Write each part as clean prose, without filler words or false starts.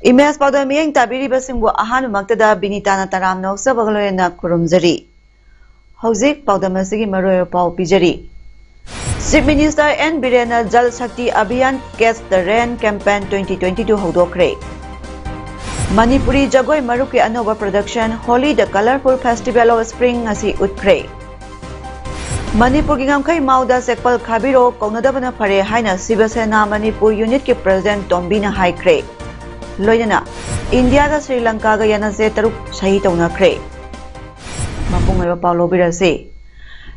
Imes PAODAM miyang tabiri basingbu ahan magtada binitana taram noksa bagaloyana kurumjari. Hauzik PAODAM asigi maroyo pau pijari. Chief Minister N. Birena Jal Shakti Abhiyan Catch the Rain Campaign 2022 hodokre. Manipuri Jagoi Maruki Anova Production Holi the Colorful Festival of Spring asi utkre. Manipur ki ngamkai mauda sekpal khabiro kaunadabana phare haina Sivasena Manipur Unit ki President Tombina haikre. Loyana India ga Sri Lanka ga yana se taruk sahi tawna kre mapung ay Paulo birase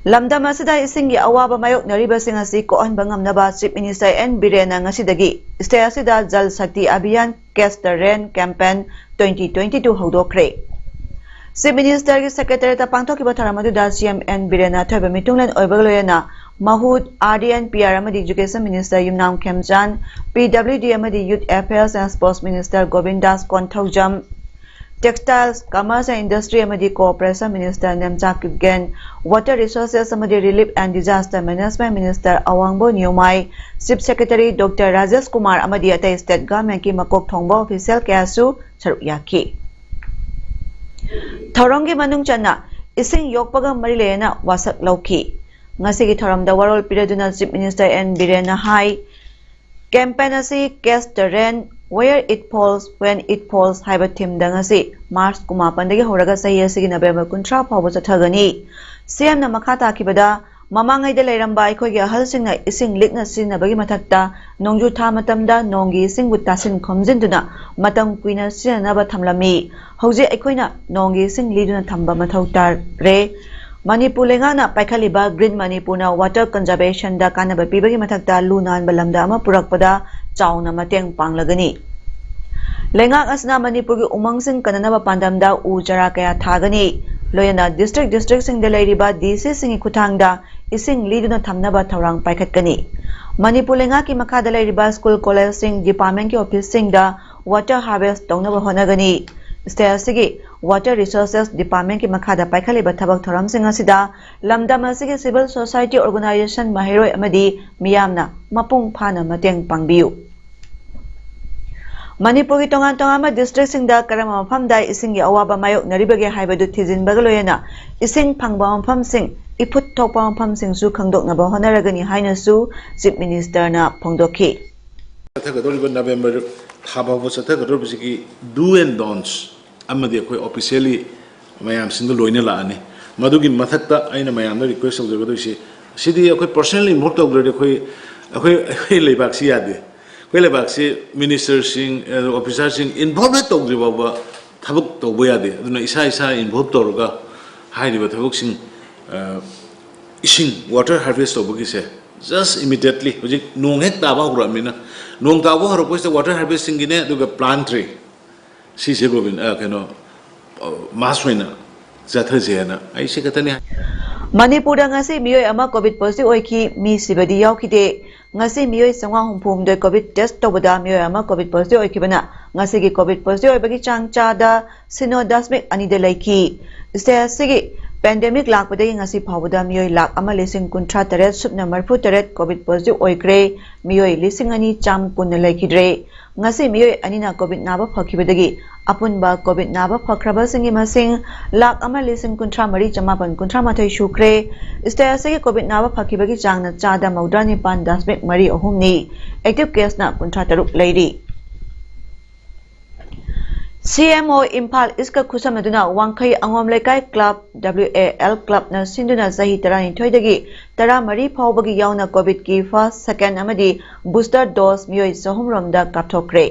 lamdam asida isingi awaba mayok nariba sing asi ko an bangam naba Chief Minister N. Birena ngasidagi stay asida Jal Shakti Abhiyan Catch the Rain Campaign 2022 hodokre. Chief Minister ki Secretary ta pangthok ki batharamadu da CM N. Birena thoiba mitunglen oibagloyana Mahud RDN PR amadi Education Minister Yumnam Khemchan PWD amadi Youth Affairs and Sports Minister Govindas Konthaujam Textiles Commerce and Industry amadi Cooperation Minister Nemcha Kipgen Water Resources amadi Relief and Disaster Management Minister Awangbo Nyomai Chief Secretary Dr. Rajesh Kumar amadi atai State Government ki makok thongba official kayasu saruk yaki Thorongi manung chana ising yokpaga marilena wasak lauki Ngasigi thoramda warol piraduna Chief Minister N. Birena hai campaign asi Catch the Rain Where It Falls When It Falls haiba theme da ngasi March kumapan dagi horaga sahi asigi November 13 phawba chathagani CM na makha takibada mamangai da leiramba aikhoi gi ahal singna ising likna sinabagi mathakta nongju tha matamda nongi ising bu tasin khomjinduna matam kuina sinaba thamlami hauji aikhoina nongi ising liduna thamba mathau tar re Manipur lengana paikaliba Green Manipurna water conservation da kanaba pibagi mathakta lunan balamda ama purakpada chauna mateng panglagani lengak asna Manipur gi umangsing kananaba pandamda u jara kaya thagani loyana district sing da leiriba DC singi kuthangda ising liduna thamnaba thorang paikhatkani Manipur lenga ki makha da leiriba school college sing department ki office sing da water harvest tongnaba honagani Stage Water Resources Department ki makhada paikhaliba thabak thoram sing asida lamdam asigi civil society organization mahiroi amadi miyamna mapung phana mateng pangbiu Manipur ki tongan district sing da karama mafam da ising gi awaba mayok naribage haibadu thijin bagaloyana ising phangba mafam sing iput thokpa mafam sing su khangdok na ba honaragani haina su Chief Minister na phongdokhi November thababu sathagador bisiki do and don'ts amadi koi officially mayam sindu loina la ani madugi mathakta aina mayam request tawjagado isi sidi koi personally involved tawgrade koi lebak si yade koi lebak si minister sing officer sing involved tawdri baba thabuk tawbo yade aduna isa involved tawruga hairiba thabuk sing ising water harvest tawbugi se just immediately hojik nong hek taba huramina nong taba haro water harvesting gine duga plant tree si se govin kano maswena jathajena ai se katani Manipur da ngasi miyoi ama COVID positive oiki mi sibadi yaukide ngasi miyoi sangwa humphum doi COVID test tobada miyoi ama COVID positive oiki bana ngasi gi COVID positive oibagi changcha da sino dasmik ani de laiki sigi pandemic lakpadagi ngasi phawada miyoi lak ama lising kuntra taret subna marfu taret COVID positive oikre miyoi lising ani cham kun laikidre ngasi miyoi anina COVID naba phakibadagi apunba COVID naba phakraba singi masing lak ama lising kuntra mari jamapan kuntra mathai shukre stage COVID naba phakibagi changna chada maudrani pan dasmik mari ahumni active case na kuntra taruk leiri CMO Impal iska khusamaduna wangkhai angom lekai club WAL club na sinduna sahi tarani thoidagi tara mari phawbagi yauna COVID ki first second amadi booster dose miyoi sahumrom da kapthokre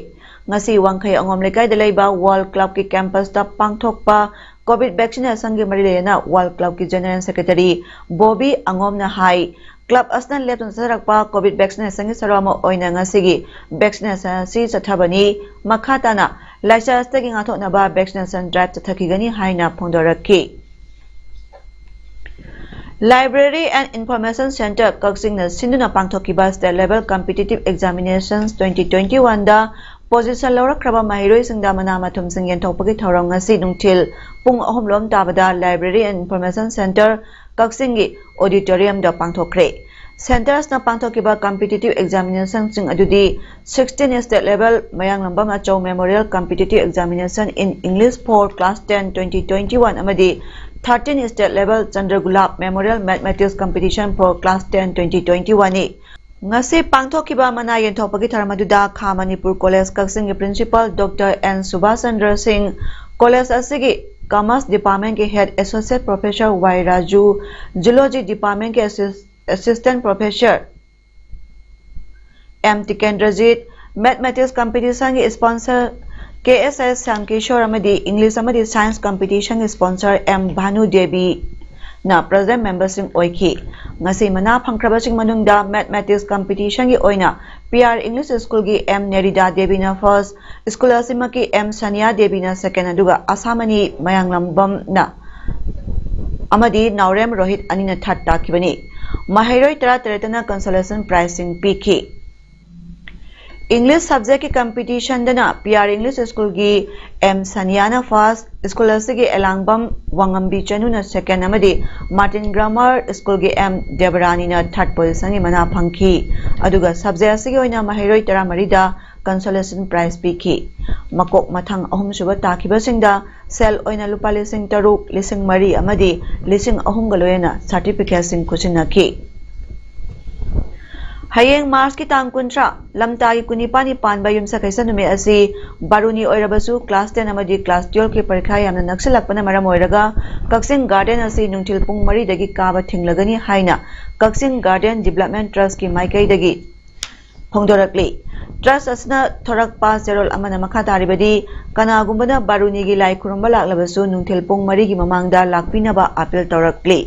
ngasi wangkhai angom lekai da leiba world club ki campus ta pangthokpa COVID vaccination gi mari lena world club ki general secretary Bobby Angom na hai Club asna lepton sarakpa COVID vaccination sarama oina ngasigi vaccination si chathabani makhatana laisa stagi ngathona ba vaccination drive chathakigani haina phongdoraki. Library and Information Center Kaksing na sinduna pangthokiba state level competitive examinations 2021 da position lawrakraba mahiroi singda mana mathum sing yenthokpagi thorong ngasi nungthil pung ahomlom tabada Library and Information Center Kaksingi auditorium da pangthokre. Centers na pangthokiba competitive examination sing adudi 16 state level mayang lambam achau memorial competitive examination in English for class 10 2021 amadi 13 state level Chandragulab Memorial Mathematics Competition for Class 10 2021 ni. Ngasi pangthokiba mana yenthokpagi tharamaduda Kha Manipur College Kaksing Principal Dr. N. Subhasandra Singh, College asigi Commerce Department ke Head Associate Professor Y. Raju, Zoology Department ke Assistant Professor M. Tikendrajit, Mathematics Competition ke sponsor KSS Sankishore amadi English amadi Science Competition sponsor M Bhanu Devi na President member sing oiki ngasi mana phangkraba sing manungda Mathematics Competition gi oina PR English School gi M Nerida Devi na first school asima ki M Sania Devi na second aduga Asamani Mayanglambam na amadi Naurem Rohit anina third takibani Mahiroi tara teretana consolation prize sing piki English subject की competition दना PR English school की M Saniana first school असगी Elangbam वांगम्बी चनु न second अमदी Martin Grammar school की M Debarani न third position की मना funky अदुगा subject असगी ओइना महिरोई तरा मरीदा consolation prize Peaky मकोक मथंग अहुम सुबह ताकिबा सिंगदा सेल ओइना लुपा लिसिंग तरुक लिसिंग मरी अमदी लिसिंग अहुम गलोयना certificate Singh खुसिनकी Hayeng Mars ki tang kuntra lamta ki kunipani panba yumsa kaisa nume asi baruni oirabasu class 10 amadi class 12 ki parikha yamna naksilakpana maram oiraga Kaksing Garden asi nungthil pung mari dagi kaba thinglagani haina Kaksing Garden Development Trust ki maikai dagi phongdorakli Trust asna thorak pa zerol amana makha taribadi kanagumbana baruni gi lai khurumba laklabasu nungthil pung mari gi mamangda lakpinaba appeal torakli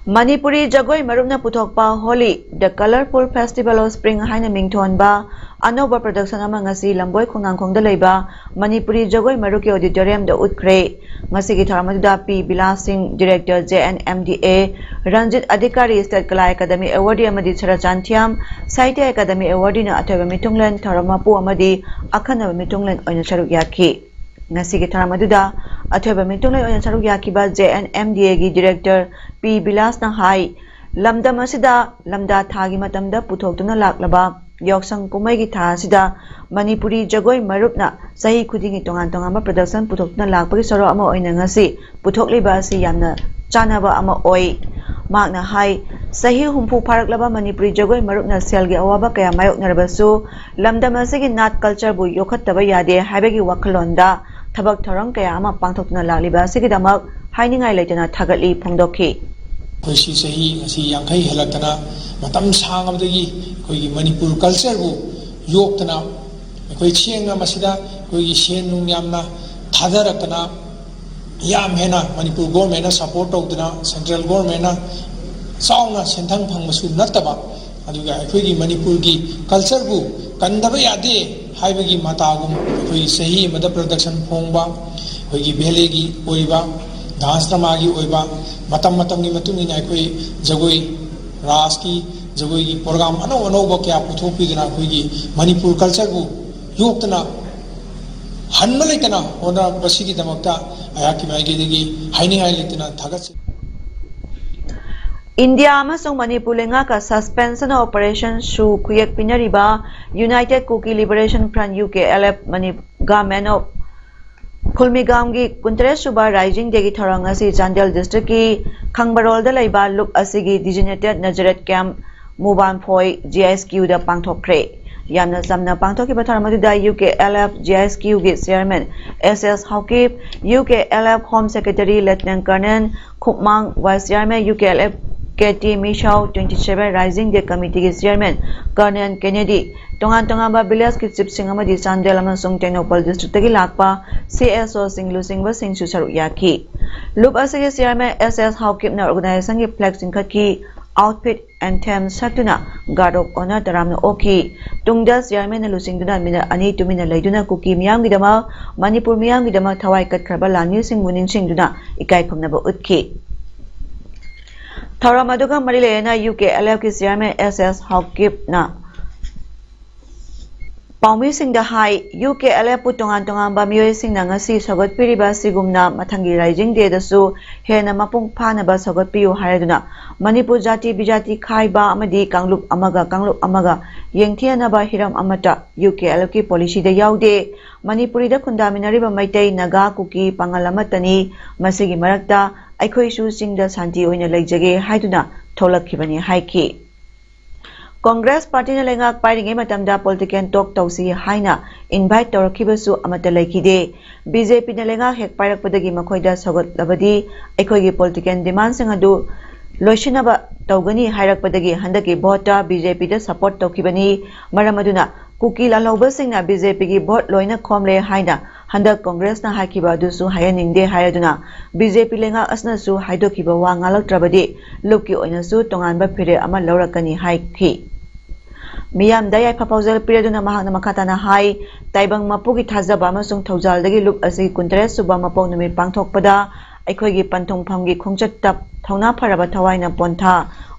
Manipuri Jagoi Marumna Puthokpa Holi, the Colorful Festival of Spring Haina Mingthonba, Anoba production amangasi Lamboy Khonangkhong da leiba, Manipuri Jagoi Maruki Auditorium da Utkre, Masigi Tharamaduda P. Bilas Singh, Director JNMDA, Ranjit Adhikari State Kala Academy Awardee Amadi Charachantiam, Saitya Academy Awardee na Athawa Mitunglen Tharamapu Amadi, Akhana Mitunglen Oina Charuk Yaki. Nasigi Tharamaduda, Athawa Mitunglen Oina Charuk Yaki ba JNMDA gi Director P. Bilas na hai lamda masida lamda thagi matamda puthokduna laklaba yoksang kumai gi tha sida Manipuri Jagoi Marupna sahi khudingi tongan tongama production puthokduna lakpagi soro ama oina ngasi puthokliba asi yamna chanaba ama oi magna hai sahi humpu pharaklaba Manipuri Jagoi Marupna selgi awaba kaya mayok narabasu lamda masigi nat culture bu yokhattaba yade haibegi wakhalonda thabak thorong kaya ama pangthokduna lakliba sigi damak hainingai leitana thagatli phongdokhi कोई सही मसी यांखई हलकना मतम सांगमदगी कोई Manipur culture बु योक्तना कोई चेंगा मसिदा कोई शेन नुंग यामना थादरकना याम हेना मणिपुर गवर्नमेंट सपोर्ट तौदना सेंट्रल गवर्नमेंट साउना सेंथंग फंगमसु नतबा अदुगा अखोई मणिपुर की कल्चर बु कंदबा यादे हाइबगी मातागुम कोई सही मद प्रोडक्शन फोंगबा कोई बेले की ओइबा डांस ड्रामागी ओइबा मतम मतम की मतुंग इन अखोई जगोई रास की जगोई की प्रोग्राम अनौ अनौब क्या पुथोपीदना अखोई मणिपुर कल्चर बु योक्तना हन्म लेतना होना बसिगी दमकता अयाकी माइगेदगी हाइनिंगाइ लेतना थागत India amasung Manipur lenga ka suspension operation shu kuyak pinariba United Kuki Liberation Front UKLF Government of Khulmigam gi kuntres suba rising degi thorang asi Chandel district ki Khangbarol da laiba look asigi designated Nazaret camp Muban Phoi GSQ da pangthokre yamna samna pangthoki batharamadu da UKLF GSQ gi chairman SS Haukip UKLF Home Secretary Lieutenant Colonel Khupmang Vice Chairman UKLF KT Mishau 27 Rising Day Committee Chairman Colonel Kennedy Tongan village ki chief sing amadi Chandel amasung Technopal district tagi lakpa CSO sing lusingba sing su saruk yaki Loop asige chairman SS Hawkip na organization ki flag singkhat ki outfit anthem satuna guard of honor taramna oki tungda chairman na lusing duna mina ani tumina leiduna kuki miyam gidama Manipur miyam gidama thawai katkraba lani sing muning sing duna ikai khomnaba utki Thoramaduga Marilena UK LF chairman SS Hawkip na Paumi sing da hai UK LF tongan ba miyoi sing na ngasi sagot piriba sigumna mathangi rising day da su hena mapung phana ba sagot piyu haraduna Manipur jati bijati khai ba amadi kanglup amaga yengthiana ba hiram amata UK LF ki policy da yaude Manipuri da kundaminari ba maitai naga kuki pangalamatani masigi marakta aikhoi su sing da santi oina leijage haiduna tholakhibani haiki Congress Party na lengak pairinge matamda political talk tausi haina invite tawrakhibasu amata lekhide BJP na lengak hek pairakpadagi makhoida sagot labadi aikhoigi political demand sing adu loishinaba tawgani hairakpadagi handaki vota BJP da support tawkhibani maramaduna kuki lalauba singna BJP gi vote loina khomle haina handak Congress na hakiba dusu hayaningde hayaduna BJP lenga asna su haidokhiba wa ngalaktrabadi lukki oina su tonganba phire ama laurakani haiki Miyam dayai proposal perioduna mahakna makatana hai taibang mapugi thajaba amasung thawjaldagi lup asi kuntre suba mapok numit pangthokpada aikhoigi panthongphamgi khongchattap thauna pharaba thawaina pontha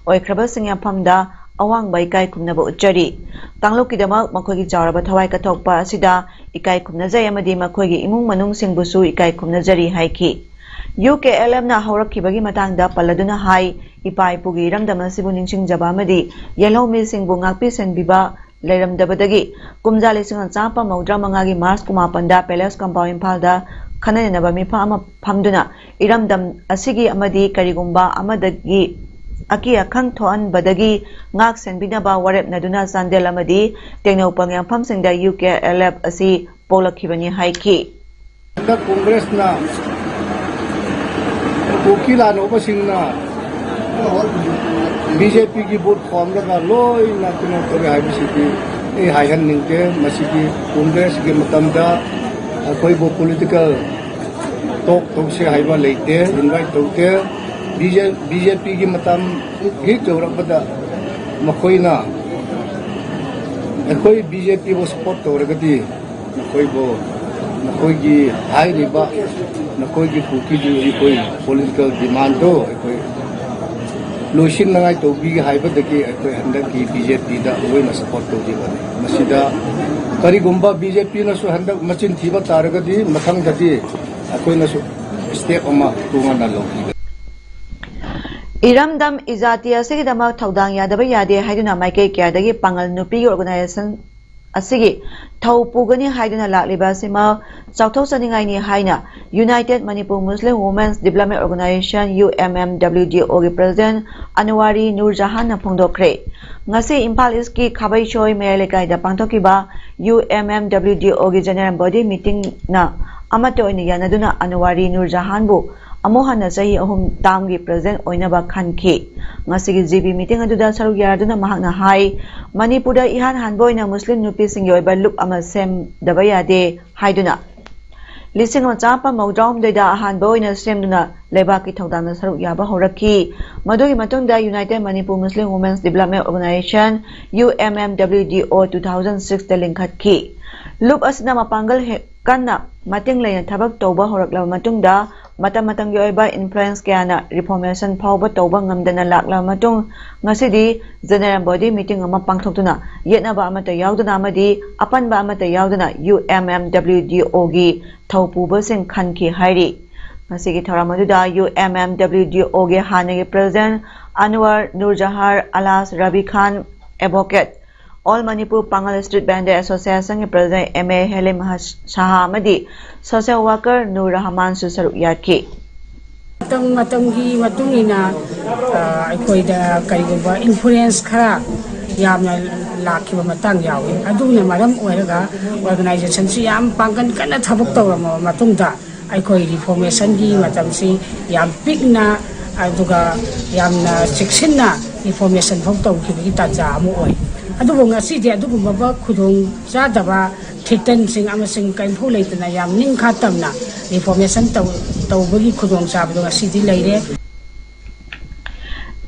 oikraba singyaphamda awang bai kai kumnaba uchari tangloki damak makhoigi chawraba thawai kathokpa asida ikai kumnajai amadi makhoigi imung manung singbusu ikai kumnajari haiki UKLM na haurakibagi matangda paladuna hai ipai pugi ramdama sibu ningsingjaba amadi yelhomi singbu ngakpi senbiba leiramdabadagi kumjali singa chapa maudra mangagi Mars kumapanda Palace Compound Imphalda khananaba mifa ama phamduna iramdam asigi amadi karigumba amadagi Aki akhang thoan badagi ngak senbinaba warep naduna Chandel amadi Technopal yampham singda UKLF asi polakhibani haiki The Congress na ukila no basingna BJP ki vote form daga loi na tino toge hai bisiti e haihan ningke masigi Congress ki matamda koi bo political talk se haiba leite invite toke BJP ki matam hi chawrakbada makoina koi BJP bo support tawragati koi bo nakoi ki hai riba nakoi ki kuki ji koi political demand do koi loishin nangai to bi haiba daki koi handa ki BJP da oi na support to di bani masida kari gumba BJP na su handa machin thiba taragadi mathang dati koi na su step ama tunga na loki Iramdam izati asigi damak thaudang yadaba yade haiduna maike kyadagi pangal nupi organization asigi thau pugani haiduna lakliba sima chauthok saningai ni haina United Manipur Muslim Women's Development Organization UMMWDO gi president Anwari Nurjahan na phongdokre ngasi Imphal East ki Khabai Choi Melekai da pangthokiba UMMWDO gi general body meeting na amato oini yanaduna Anwari Nurjahan bu amohana sahi ahum tamgi present oinaba khanki ngasigi GB meeting aduda saruk yaraduna mahakna hai Manipurda ihan hanboina Muslim nupi singi oiba loop ama sem dabayade haiduna lising ma chapa maudram deida hanboina semduna lebaki thaudana saruk yaba horaki madugi matungda United Manipur Muslim Women's Development Organization UMMWDO 2006 lingkhatki loop asna mapangal kanna mating laina thabak toba horaklaba matungda matang yoiba influence kayana reformation phawba toba ngamdana lakla matung ngasidi general body meeting ama pangthokduna yetnaba amata yauduna amadi apanba amata yauduna UMMWDO gi thaupuba sing khanki hairi ngasigi thoramaduda UMMWDO gi hanagi president Anwar Nurjahar Alas Rabi Khan advocate All Manipur Pangal Street Band Association ke president MA Halim Shah amadi social worker Nur Rahman Susaruk Yaki matamgi matungina aikoida kaigoba influence khara yamna lakhiba matang yawi aduna maram oiraga organization si yam pangan kana thabuk tawrama matungda aikoi reformation gi matamsi yam pikna aduga yamna cheksinna information phok tawkhibagi tanja amu oi adubu ngasi de adugumba ba khudong chadaba thitan sing amasing kainphu leitana yam ningkha tamna information tawbagi khudong chabdo ngasi di leire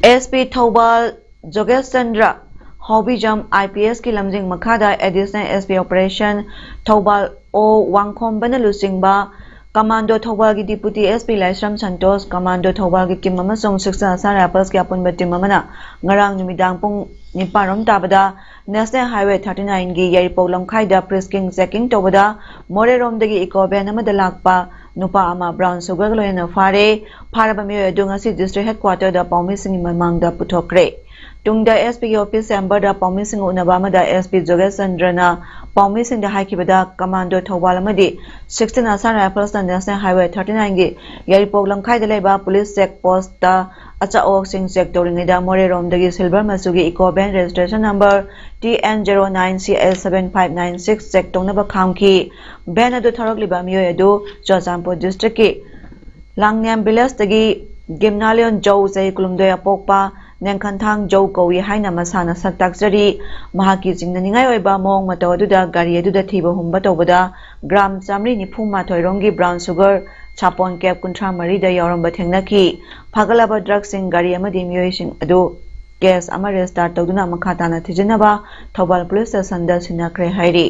SP Thobal Jogeschandra Hobijam IPS ki lamjing makhada additional SP operation Thobal O Wangkhom Banalusingba Commando Thobal ki Deputy SP Laisram Santos Commando Thobal ki Kim amasong 6 Asar Rappers ki apunba team amana ngarang numidang pung niparom tabada National Highway 39 gi Yaripok Lamkhaida Prisking checking tobada Morerom dagi eco van amada lakpa nupa ama brown sugar loyana fare pharaba mioy du ngasi district headquarter da paumi sing mamangda puthokre tungda SP office chamber da paumi sing unaba amada SP Jogeschandrana paumi sing da haikibada commando Thobal amadi 16 Asar Rifles da National Highway 39 gi Yaripok Lamkhaida leba police check post da acha ok sing check toringaida Morerom dagi silver masugi eco van registration number TN09CL7596 check tongnaba khamki ban adu tharokliba mioy adu Chojampur district ki Langnam village tagi Gimnalion Jow Jai Kulumdoya Pokpa Nengkanthang Jow Kowi haina masana saktakjari mahaki jingnaningai oiba mong mataw aduda gari aduda thiba humba tobada gram chamri nifuma thoirongi brown sugar chapon cap kuntra mari da yoramba thengnaki phagalaba drug sing gari amadi miyoi sing adu gas ama restart tawduna makhatana thijinaba Thobal police station da sinakre hairi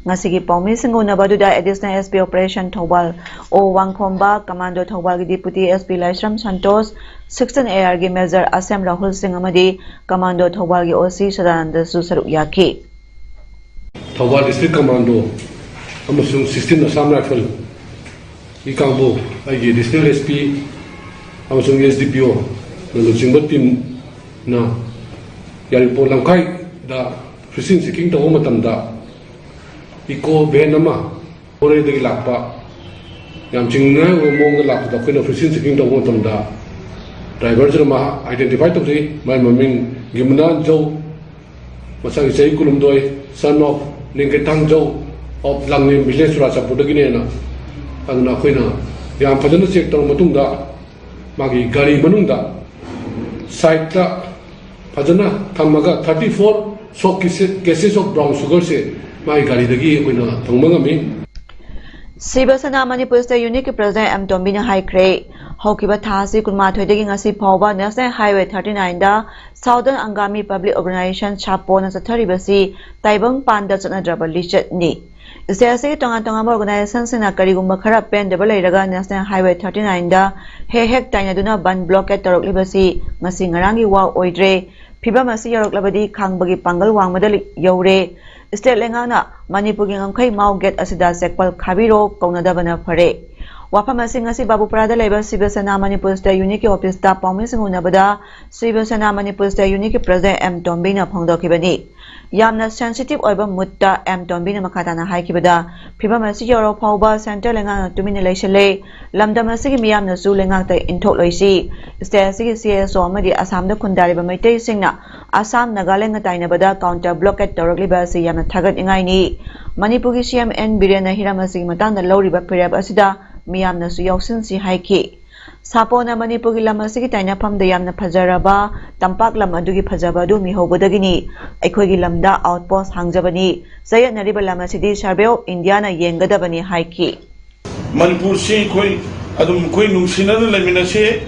ngasigi paumi singuna baduda additional SP operation Thobal O Wangkhomba commando Thobal gi deputy SP Laisram Santos 16 AR gi major Asam Rahul Singh amadi commando Thobal gi OC Sadananda su saru yaki Thobal district commando amasung 16 Assam Rifle ikangbo ai district SP amasung SDPO na jingbat team na Yaripok Lamkhai da fishing seeking to matamda eco van ama ore de lakpa yam chingna mong da lakpa da koina fishing seeking to matamda driver jama identify to the my maming Gimna Jow masang sei kulumdoi son of Ningketang Jow of Langnim village Rajapur dagine na angna koina yam phajana check to matungda magi gari manungda side ta phajana thamaga 34 so cases of brown sugar se mai gari dagi koina thongmangami Sibasana Manipur State Unit ki President M Tombina High Cray Hokiba Thasi Kunma Thoidagi ngasi phawba National Highway 39 da Southern Angami Public Organization Chapona Satharibasi Taibang Panda Chanadraba Lichet ni Isase tonga organization sina karigumba khara pen debal iraga National Highway 39 da hek tainaduna ban blockade toroklibasi ngasi ngarangi wa oidre phibamasi yoroklabadi khangbagi pangal wangmadali yore State lengana Manipur gi ngamkhai mau gate asida sekpal khabiro kaunadabana phare wafamasi ngasi Babupara da leba Sibasana Manipur State Unit ki office ta paumi singunabada Sibasana Manipur State Unit ki President M Tombina phongdokhibani yamna sensitive oiba mutta M Tombina makhatana haikibada phibamasi yoro phawba center lengana tumina leishale lamdamasi gi miyamna su lengakta inthok loisi state si CSO amadi Assam da khundariba maitai singna Assam Nagaland tainabada counter blockade tawrakliba si yamna thagat ingai ni Manipur gi CM N Birena Hiramasi matanda lawriba phirab asida miyamna su yauksin si haiki Sapona Manipur gi lamasi gi tainafam da yamna phajaraba tampak lam adugi phajaba du mi hobodagini aikoi gi lamda outpost hangjabani sayatnariba lamasidi Survey of India na yengadabani haiki Manipur se koi adum koi nungsina na lemina se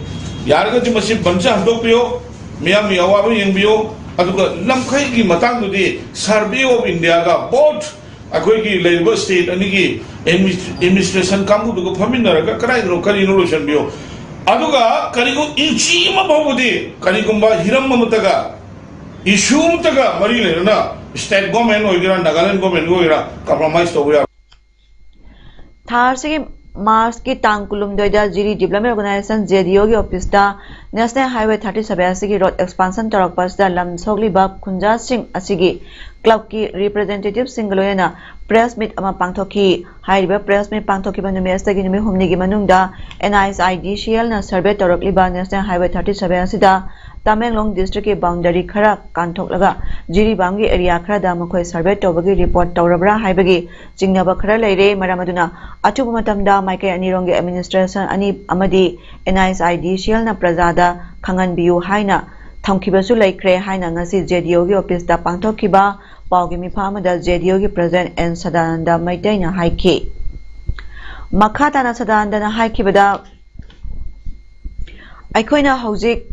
yarga ji masi bancha handok pio miyam mi awabu yengbiyo aduga lamkhai gi matang dudi Survey of India ga both akoi gi labor state ani gi administration kamu duga faminaraga karai ro kari no lotion biyo aduga karigo inchi ma bawudi karigumba hiram mamutaga issue mutaga mari le na state government oigira Nagaland government oigira compromise to ya Tharsigi Mars ki tangkulum doida Jiri Development Organization JDO ki office da National Highway 37 asigi road expansion tarak pasda lam sogli bab Khunja Singh asigi club ki representative singloyana press meet ama pangthoki haiba press meet pangthoki ba numi astagi numi humni gi manungda NISIDCL na survey tarakli ba National Highway 37 asida Tamenglong district ki boundary khara kanthok Jiribam gi area khara da makhoi survey tawbagi report tawrabra haibagi jingnaba khara leire maramaduna atubu matamda maikai anirong gi administration ani amadi NISIDCL na prajada khangan biu haina thamkibasu laikre haina ngasi JDO gi office da pangthokkiba paugi mifa amada JDO gi president N Sadananda maitaina haiki makata na Sadananda na haikibada aikoina hojik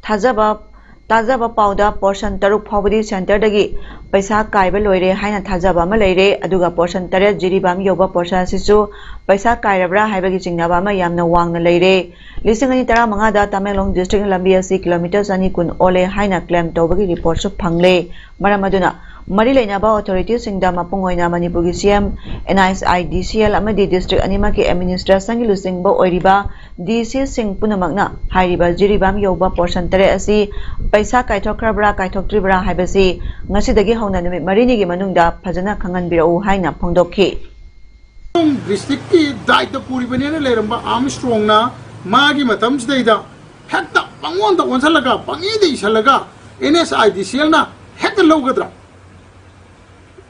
Tajaba pauda portion taruk phawdi center dagi paisa kaiba loire haina thajaba ma leire aduga portion tare jiribam yoba portion sisu paisa kairabra haibagi jingnaba ma yamna wangna leire lisingani tara manga da Tamenglong district lambi asi kilometers ani kun ole haina claim tawbagi report su phangle maramaduna mari leinaba authority singda mapungoina Manipur gi CM NISIDCL amadi district anima ki administration gi lusingba oiriba DC sing punamakna hairiba jiribam yoba portion tare asi paisa kaithokrabra kaithoktribra haibasi ngasidagi hauna numit marini gi manungda phajana khangan birau haina phongdokhi district ki daita puri banena leramba Armstrong na magi matam sida hekta pangon ta onsalaga pangi de isalaga NSIDCL na hekta logadra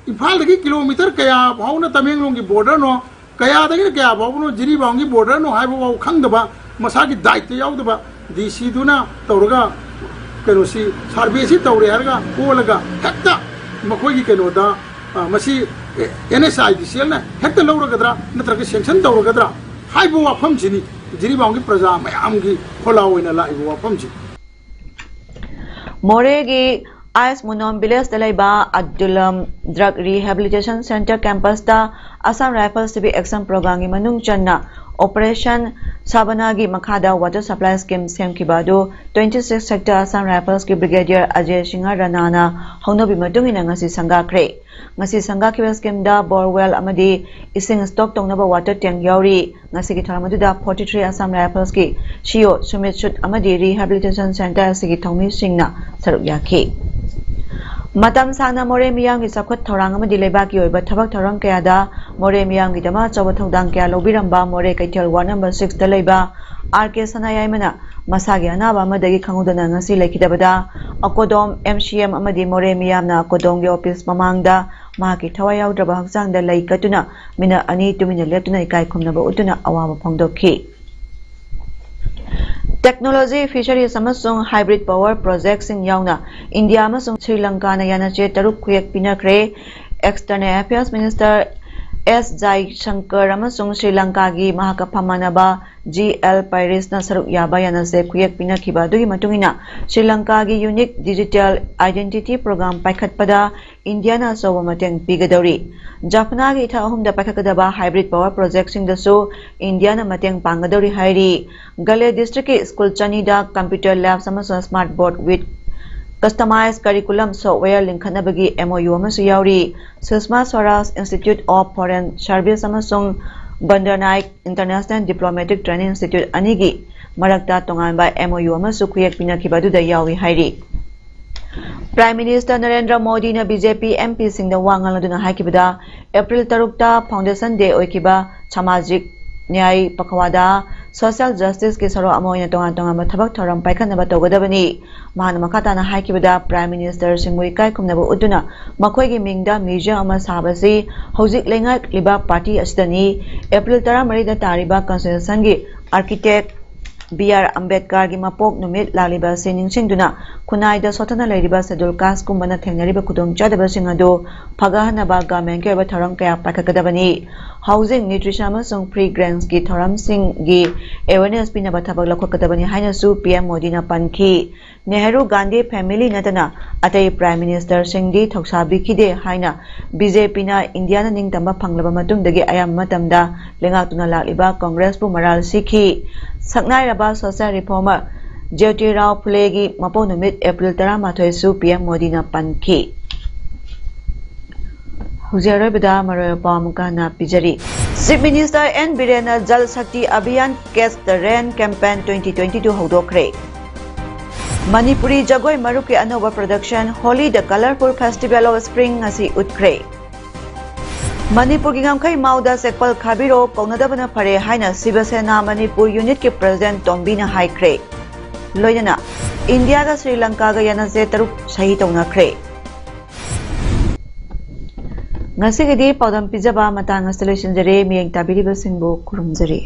Ifal dagi kilometer kaya bhauna Tamenglong gi border no kaya dagi kaya bhauna Jiribam gi border no haibo bau khangdaba masagi daita yaudaba DC duna tawraga kenosi survey si tawre harga olaga hekta makhoi gi kenoda masi NSIDCL na hekta lawragadra natraga sanction tawragadra haibo wafam jini Jiribam gi praja mayam gi kholaoina la ibo wafam ji Moregi Ais Munom Village Dalaiba Abdulam Drug Rehabilitation Center campus da Assam Rifles Civic Action Program gi manung channa Operation Sabanagi Makhada Water Supply Scheme Semkibadu 26 Sector Assam Rifles ki Brigadier Ajay Singha Ranana Honobi Matungina ngasi sangakre ngasi sangakibas scheme da borewell amadi ising stock tongnaba water tank yauri ngasi ki tharamadu da 43 Assam Rifles ki Shio Sumit Shut amadi Rehabilitation Center sigi thongmi singna saruk yakhi Matam Sana More Miyam ki sakhot thorang amadi leba ki oiba thabak thorang kaya da More Miyam ki dama chawa thodang kaya lobiramba More Kaitel Ward number 6 da leba RK Sanayaimana masagi anaba amadagi khangudana ngasi lekidabada Akodom MCM amadi More Miyam na Akodom gi office mamangda mahaki thawai yaudraba hakchang da laikatuna mina ani tumina leptuna ikai khumnaba utuna awaba phongdokhi Technology Fisheries amasung Hybrid Power Projects in yauna India amasung Sri Lanka na yanache taruk khuyak pinakre External Affairs Minister S. Jai Shankar amasung Sri Lanka gi mahakaphamanaba GL Pirates na saruk yaba yanase khuyak pinakhiba dugi matungina Sri Lanka gi Unique Digital Identity Program paikhatpada India na soba mateng pigadori Japhna gi tha ahum da paikakadaba Hybrid Power Project sing da so India na mateng pangadori hairi Gale District ki School Chani da Computer Labs amasung Smart Board with Customized Curriculum Software linkhanabagi MOU amasu yauri Susma Swaraj Institute of Foreign Service amasung Bandarnaik International Diplomatic Training Institute anigi marakta tonganba MOU amasu khuyak pinakibadu da yawi hairi Prime Minister Narendra Modi na BJP MP singda wangal aduna haikibada April 3 ta Foundation Day oikiba Samajik Nyai Pakhawada Social Justice ki saro amoina tonga mathabak thoram paikhanaba togadabani mahana makata na haikibada Prime Minister Singmui kai kumnaba uduna makhoi gi mingda museum ama sabasi hojik lenga liba party asidani April 13 da tariba constitution gi architect BR Ambedkar gi mapok numit laliba sining singduna kunai da sotana leiriba schedule caste kumbana thengnariba kudong chadaba singadu phagahanaba government ke ba tharang kaya pakakadabani housing nutrition amasung free grants ki tharam sing gi awareness pinaba thabak lakhokadabani haina su PM Modi na pankhi Nehru Gandhi family natana atai Prime Minister singdi thoksabi khide haina BJP na India na ningtamba phanglaba matungdagi ayam matamda lengatuna lakliba Congress pu maral sikhi saknai raba social reformer Jyoti Rao Phulegi mapo numit April 13 su PM Modi na pankhi Hujaro bida maroy pamuka na pijari Chief Minister N Birena Jal Shakti Abhiyan Catch the Rain Campaign 2022 hodokre Manipuri Jagoi Maruki Anova Production Holi the Colorful Festival of Spring ngasi utkre Manipur ki ngamkhai mauda sekpal khabiro kaunadabana phare haina Shiva Sena Manipur unit ki president Tombina haikre loinana India ga Sri Lanka ga yanase taruk shahi tawnakhre ngasi gidi paudam pijaba matang installation jare miyeng tabiri basingbo kurumjari